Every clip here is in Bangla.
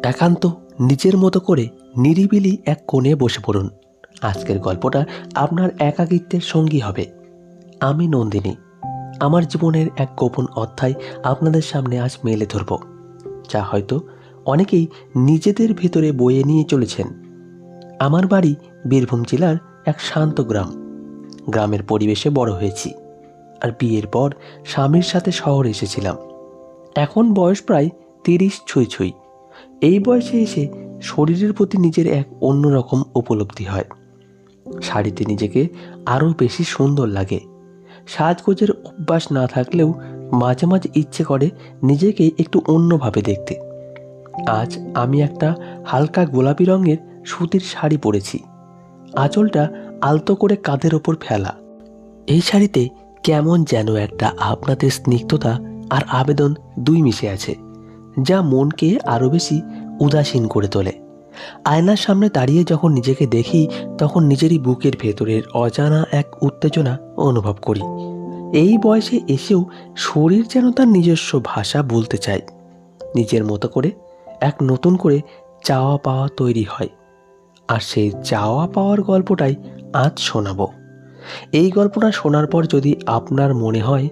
একান্ত নিজের মতো করে নিরিবিলি এক কোণে বসে পড়ুন। আজকের গল্পটা আপনার একাকিত্বের সঙ্গী হবে। আমি নন্দিনী। আমার জীবনের এক গোপন অধ্যায় আপনাদের সামনে আজ মেলে ধরব, যা হয়তো অনেকেই নিজেদের ভেতরে বয়ে নিয়ে চলেছেন। আমার বাড়ি বীরভূম জেলার এক শান্ত গ্রাম। গ্রামের পরিবেশে বড় হয়েছি, আর বিয়ের পর স্বামীর সাথে শহরে এসেছিলাম। এখন বয়স প্রায় 30 ছুঁই ছুঁই। এই বয়সে এসে শরীরের প্রতি নিজের এক অন্যরকম উপলব্ধি হয়। শাড়িতে নিজেকে আরও বেশি সুন্দর লাগে। সাজগোজের অভ্যাস না থাকলেও মাঝে মাঝে ইচ্ছে করে নিজেকে একটু অন্যভাবে দেখতে। আজ আমি একটা হালকা গোলাপি রঙের সুতির শাড়ি পরেছি, আঁচলটা আলতো করে কাঁধের ওপর ফেলা। এই শাড়িতে কেমন যেন একটা আপনাদের স্নিগ্ধতা আর আবেদন দুই মিশে আছে, যা মনকে আরও বেশি উদাসীন করে তোলে। আয়নার সামনে দাঁড়িয়ে যখন নিজেকে দেখি, তখন নিজেরই বুকের ভেতরের অজানা এক উত্তেজনা অনুভব করি। এই বয়সে এসেও শরীর যেন তার নিজস্ব ভাষা বলতে চায়। নিজের মতো করে এক নতুন করে চাওয়া পাওয়া তৈরি হয়, আর সেই চাওয়া পাওয়ার গল্পটাই আজ শোনাবো। এই গল্পটা শোনার পর যদি আপনার মনে হয়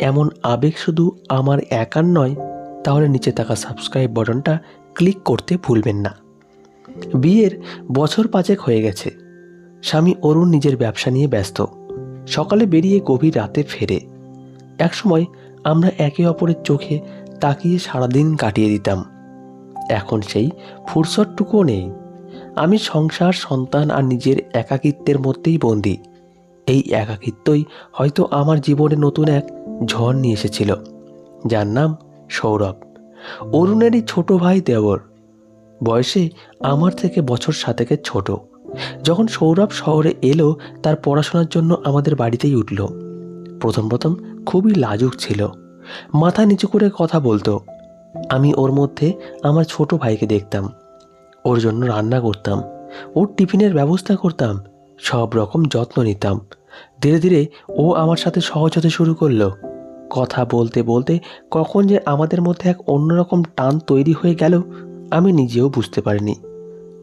এমন আবেগ শুধু আমার একার নয়, তাহলে নিচে থাকা সাবস্ক্রাইব বাটনটা ক্লিক করতে ভুলবেন না। বিয়ের বছর 5 হয়ে গেছে। স্বামী অরুণ নিজের ব্যবসা নিয়ে ব্যস্ত। সকালে বেরিয়ে গভীর রাতে ফেরে। একসময় আমরা একে অপরের চোখে তাকিয়ে সারাদিন কাটিয়ে দিতাম। এখন সেই ফুরসতটুকুও নেই। আমি সংসার, সন্তান আর নিজের একাকিত্বের মধ্যেই বন্দী। এই একাকিত্বই হয়তো আমার জীবনে নতুন এক ঝড় নিয়ে এসেছিল, যার নাম সৌরভ। অরুণেরই ছোট ভাই দেওর। বয়সে আমার থেকে বছর 7 ছোট। যখন সৌরভ শহরে এলো, তার পড়াশোনার জন্য আমাদের বাড়িতেই উঠল। প্রথম প্রথম খুবই লাজুক ছিল, মাথা নিচু করে কথা বলতো। আমি ওর মধ্যে আমার ছোট ভাইকে দেখতাম। ওর জন্য রান্না করতাম, ওর টিফিনের ব্যবস্থা করতাম, সব রকম যত্ন নিতাম। ধীরে ধীরে ও আমার সাথে সহজ হতে শুরু করলো। কথা বলতে বলতে কখন যে আমাদের মধ্যে এক অন্যরকম টান তৈরি হয়ে গেল, আমি নিজেও বুঝতে পারিনি।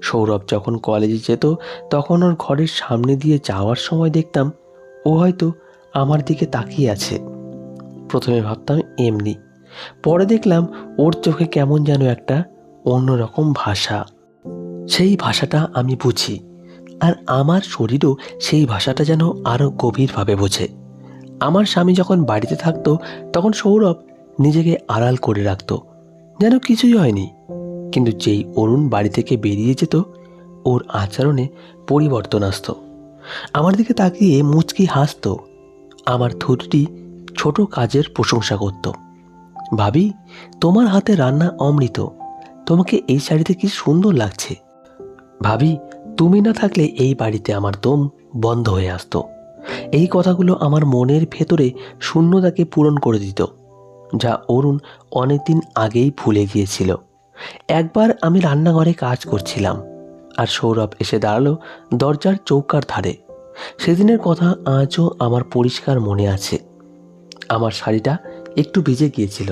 সৌরভ যখন কলেজে যেত, তখন ওর ঘরের সামনে দিয়ে যাওয়ার সময় দেখতাম ও হয়তো আমার দিকে তাকিয়ে আছে। প্রথমে ভাবতাম এমনি, পরে দেখলাম ওর চোখে কেমন যেন একটা অন্যরকম ভাষা। সেই ভাষাটা আমি বুঝি, আর আমার শরীরও সেই ভাষাটা যেন আরও গভীরভাবে বোঝে। আমার স্বামী যখন বাড়িতে থাকতো, তখন সৌরভ নিজেকে আড়াল করে রাখতো, যেন কিছুই হয়নি। কিন্তু যেই অরুণ বাড়ি থেকে বেরিয়ে যেত, ওর আচরণে পরিবর্তন আসতো। আমার দিকে তাকিয়ে মুচকি হাসতো, আমার থুতনি ছোট কাজের প্রশংসা করত। ভাবি, তোমার হাতে রান্না অমৃত, তোমাকে এই শাড়িতে কি সুন্দর লাগছে। ভাবি, তুমি না থাকলে এই বাড়িতে আমার দম বন্ধ হয়ে আসতো। এই কথাগুলো আমার মনের ভেতরে শূন্যতাকে পূরণ করে দিত, যা অরুণ অনেকদিন আগেই ভুলে গিয়েছিল। একবার আমি রান্নাঘরে কাজ করছিলাম, আর সৌরভ এসে দাঁড়ালো দরজার চৌকার ধারে। সেদিনের কথা আজও আমার পরিষ্কার মনে আছে। আমার শাড়িটা একটু ভিজে গিয়েছিল,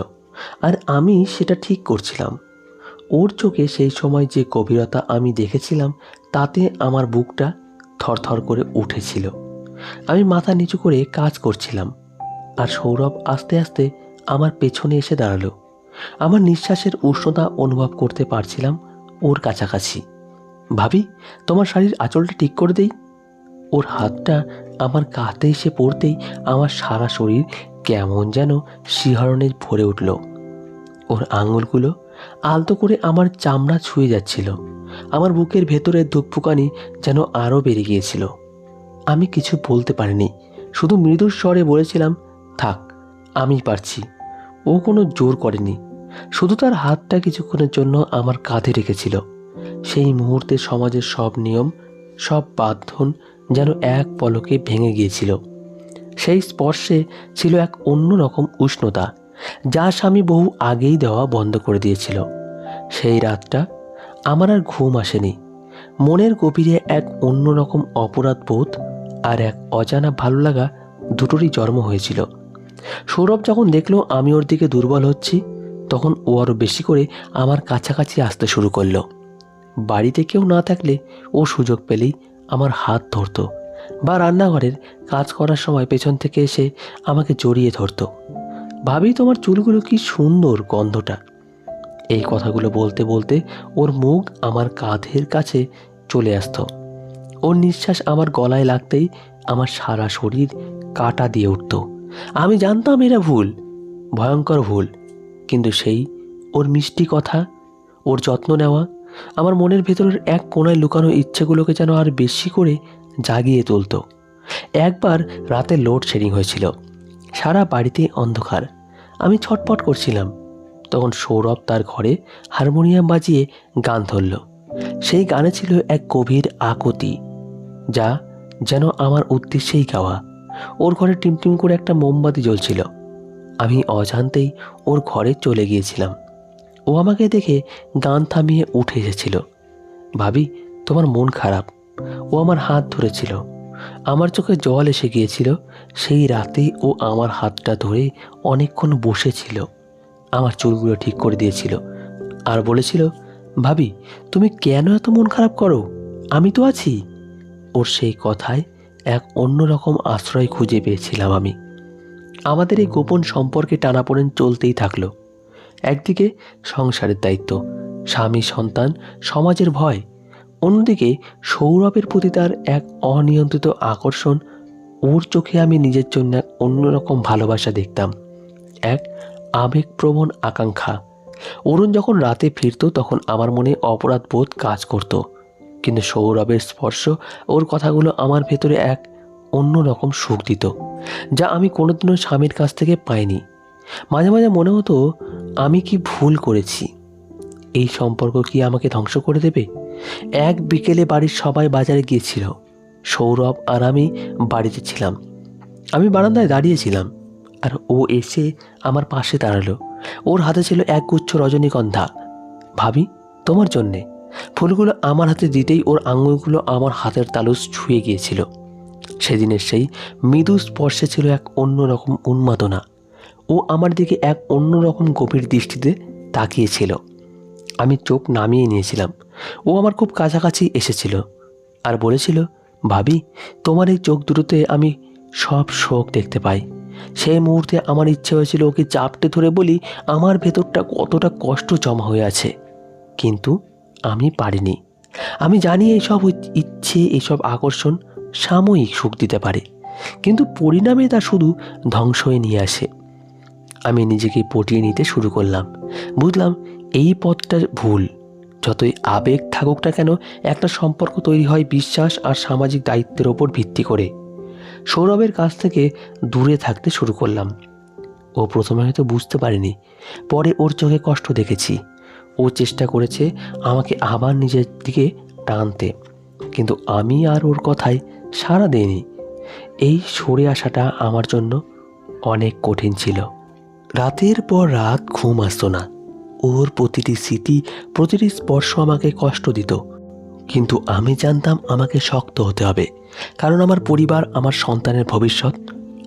আর আমি সেটা ঠিক করছিলাম। ওর চোখে সেই সময় যে গভীরতা আমি দেখেছিলাম, তাতে আমার বুকটা থরথর করে উঠেছিল। আমি মাথা নিচু করে কাজ করছিলাম, আর সৌরভ আস্তে আস্তে আমার পেছনে এসে দাঁড়ালো। আমার নিঃশ্বাসের উষ্ণতা অনুভব করতে পারছিলাম ওর কাছাকাছি। ভাবি, তোমার শাড়ির আঁচলটা ঠিক করে দেই। ওর হাতটা আমার কাঁধে এসে পড়তেই আমার সারা শরীর কেমন যেন শিহরণে ভরে উঠল। ওর আঙুলগুলো আলতো করে আমার চামড়া ছুঁয়ে যাচ্ছিল। আমার বুকের ভেতরের ধুকপুকানি যেন আরও বেড়ে গিয়েছিল। আমি কিছু বলতে পারিনি, শুধু মৃদু স্বরে বলেছিলাম, থাক, আমি পারছি। ও কোনো জোর করেনি, শুধু তার হাতটা কিছুক্ষণের জন্য আমার কাঁধে রেখেছিল। সেই মুহূর্তে সমাজের সব নিয়ম, সব বাঁধন যেন এক পলকে ভেঙে গিয়েছিল। সেই স্পর্শে ছিল এক অন্যরকম উষ্ণতা, যা স্বামী বহু আগেই দেওয়া বন্ধ করে দিয়েছিল। সেই রাতটা আমার আর ঘুম আসেনি। মনের গভীরে এক অন্যরকম অপরাধ বোধ আর এক অজানা ভালো লাগা, দুটোরই জন্ম হয়েছিল। সৌরভ যখন দেখলো আমি ওর দিকে দুর্বল হচ্ছি, তখন ও আরও বেশি করে আমার কাছাকাছি আসতে শুরু করলো। বাড়িতে কেউ না থাকলে ও সুযোগ পেলেই আমার হাত ধরতো বা রান্নাঘরের কাজ করার সময় পেছন থেকে এসে আমাকে জড়িয়ে ধরতো। ভাবি, তোমার চুলগুলো কি সুন্দর, গন্ধটা। এই কথাগুলো বলতে বলতে ওর মুখ আমার কাঁধের কাছে চলে আসতো। ওর নিঃশ্বাস আমার গলায় লাগতেই আমার সারা শরীর কাঁটা দিয়ে উঠত। আমি জানতাম এটা ভুল, ভয়ঙ্কর ভুল, কিন্তু সেই ওর মিষ্টি কথা, ওর যত্ন নেওয়া আমার মনের ভেতরের এক কোণায় লুকানো ইচ্ছেগুলোকে যেন আর বেশি করে জাগিয়ে তুলত। একবার রাতে লোডশেডিং হয়েছিল, সারা বাড়িতে অন্ধকার। আমি ছটপট করছিলাম। তখন সৌরভ তার ঘরে হারমোনিয়াম বাজিয়ে গান ধরল। সেই গানে ছিল এক গভীর আকুতি, যা যেন আমার উদ্দেশ্যেই গাওয়া। ওর ঘরে টিমটিম করে একটা মোমবাতি জ্বলছিল। আমি অজান্তেই ওর ঘরে চলে গিয়েছিলাম। ও আমাকে দেখে গান থামিয়ে উঠে এসেছিল। ভাবি, তোমার মন খারাপ। ও আমার হাত ধরেছিল। আমার চোখে জল এসে গিয়েছিল। সেই রাতে ও আমার হাতটা ধরে অনেকক্ষণ বসেছিল, আমার চুলগুলো ঠিক করে দিয়েছিল আর বলেছিল, ভাবি তুমি কেন এত মন খারাপ করো, আমি তো আছি। ওর সেই কথায় এক অন্যরকম আশ্রয় খুঁজে পেয়েছিলাম আমি। আমাদের এই গোপন সম্পর্কে টানাপোড়েন চলতেই থাকলো। একদিকে সংসারের দায়িত্ব, স্বামী, সন্তান, সমাজের ভয়। অন্যদিকে সৌরভের প্রতি তার এক অনিয়ন্ত্রিত আকর্ষণ। ওর চোখে আমি নিজের জন্য এক অন্যরকম ভালোবাসা দেখতাম, এক আবেগপ্রবণ আকাঙ্ক্ষা। অরুণ যখন রাতে ফিরত তখন আমার মনে অপরাধ বোধ কাজ করত, কিন্তু সৌরভের স্পর্শ, ওর কথাগুলো আমার ভেতরে এক অন্যরকম সুখ দিত, যা আমি কোনোদিনও স্বামীর কাছ থেকে পাইনি। মাঝে মাঝে মনে হতো, আমি কি ভুল করেছি? এই সম্পর্ক কি আমাকে ধ্বংস করে দেবে? এক বিকেলে বাড়ির সবাই বাজারে গিয়েছিল। সৌরভ আর আমি বাড়িতে ছিলাম। আমি বারান্দায় দাঁড়িয়েছিলাম আর ও এসে আমার পাশে দাঁড়ালো। ওর হাতে ছিল এক গুচ্ছ রজনীগন্ধা। ভাবি, তোমার জন্যে। ফুলগুলো আমার হাতে দিতেই ওর আঙুলগুলো আমার হাতের তালু ছুঁয়ে গিয়েছিল। সেদিনের সেই মৃদু স্পর্শে ছিল এক অন্যরকম উন্মাদনা। ও আমার দিকে এক অন্যরকম গভীর দৃষ্টিতে তাকিয়েছিল। আমি চোখ নামিয়ে নিয়েছিলাম। ও আমার খুব কাছাকাছি এসেছিল আর বলেছিল, ভাবি তোমার এই চোখ দুটোতে আমি সব শোক দেখতে পাই। সেই মুহূর্তে আমার ইচ্ছে হয়েছিল ওকে চাপটে ধরে বলি আমার ভেতরটা কতটা কষ্ট জমা হয়ে আছে, কিন্তু আমি পারিনি। আমি জানি এইসব ইচ্ছে, এইসব আকর্ষণ সাময়িক সুখ দিতে পারে, কিন্তু পরিণামে তা শুধু ধ্বংসই নিয়ে আসে। আমি নিজেকে পটিয়ে নিতে শুরু করলাম। বুঝলাম এই পথটা ভুল। যতই আবেগ থাকুক না কেন, একটা সম্পর্ক তৈরি হয় বিশ্বাস আর সামাজিক দায়িত্বের ওপর ভিত্তি করে। সৌরভের কাছ থেকে দূরে থাকতে শুরু করলাম। ও প্রথমে হয়তো বুঝতে পারেনি, পরে ওর চোখে কষ্ট দেখেছি। ও চেষ্টা করেছে আমাকে আবার নিজের দিকে টানতে, কিন্তু আমি আর ওর কথায় সাড়া দেইনি। এই সরে আসাটা আমার জন্য অনেক কঠিন ছিল। রাতের পর রাত ঘুম আসতো না। ওর প্রতিটি স্মৃতি, প্রতিটি স্পর্শ আমাকে কষ্ট দিত, কিন্তু আমি জানতাম আমাকে শক্ত হতে হবে, কারণ আমার পরিবার, আমার সন্তানের ভবিষ্যৎ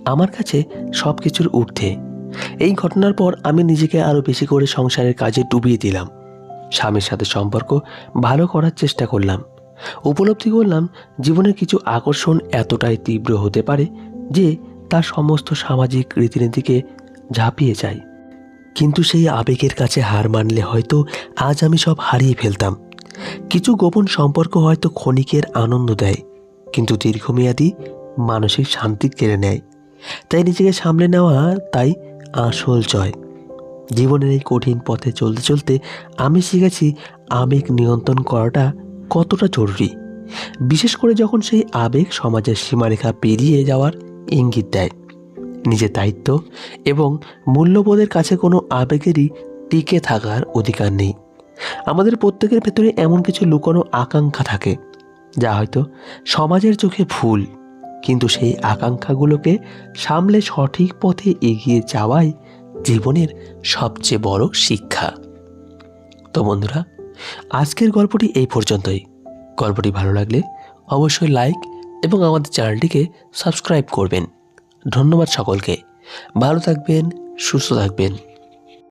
আমার কাছে সব কিছুর ঊর্ধ্বে। এই ঘটনার পর আমি নিজেকে আরও বেশি করে সংসারের কাজে ডুবিয়ে দিলাম। স্বামীর সাথে সম্পর্ক ভালো করার চেষ্টা করলাম। উপলব্ধি করলাম জীবনের কিছু আকর্ষণ এতটাই তীব্র হতে পারে যে তার সমস্ত সামাজিক রীতিনীতিকে ঝাঁপিয়ে যায়। কিন্তু সেই আবেগের কাছে হার মানলে হয়তো আজ আমি সব হারিয়ে ফেলতাম। কিছু গোপন সম্পর্ক হয়তো ক্ষণিকের আনন্দ দেয়, কিন্তু দীর্ঘমেয়াদী মানসিক শান্তি কেড়ে নেয়। তাই নিজেকে সামলে নেওয়া তাই আসল জয়। জীবনের এই কঠিন পথে চলতে চলতে আমি শিখেছি আবেগ নিয়ন্ত্রণ করাটা কতটা জরুরি, বিশেষ করে যখন সেই আবেগ সমাজের সীমারেখা পেরিয়ে যাওয়ার ইঙ্গিত দেয়। নিজের দায়িত্ব এবং মূল্যবোধের কাছে কোনো আবেগেরই টিকে থাকার অধিকার নেই। আমাদের প্রত্যেকের ভেতরে এমন কিছু লুকানো আকাঙ্ক্ষা থাকে যা হয়তো সমাজের চোখে ভুল, কিন্তু সেই আকাঙ্ক্ষাগুলোকে সামলে সঠিক পথে এগিয়ে যাওয়াই জীবনের সবচেয়ে বড় শিক্ষা। তো বন্ধুরা, আজকের গল্পটি এই পর্যন্তই। গল্পটি ভালো লাগলে অবশ্যই লাইক এবং আমাদের চ্যানেলটিকে সাবস্ক্রাইব করবেন। ধন্যবাদ সকলকে। ভালো থাকবেন, সুস্থ থাকবেন।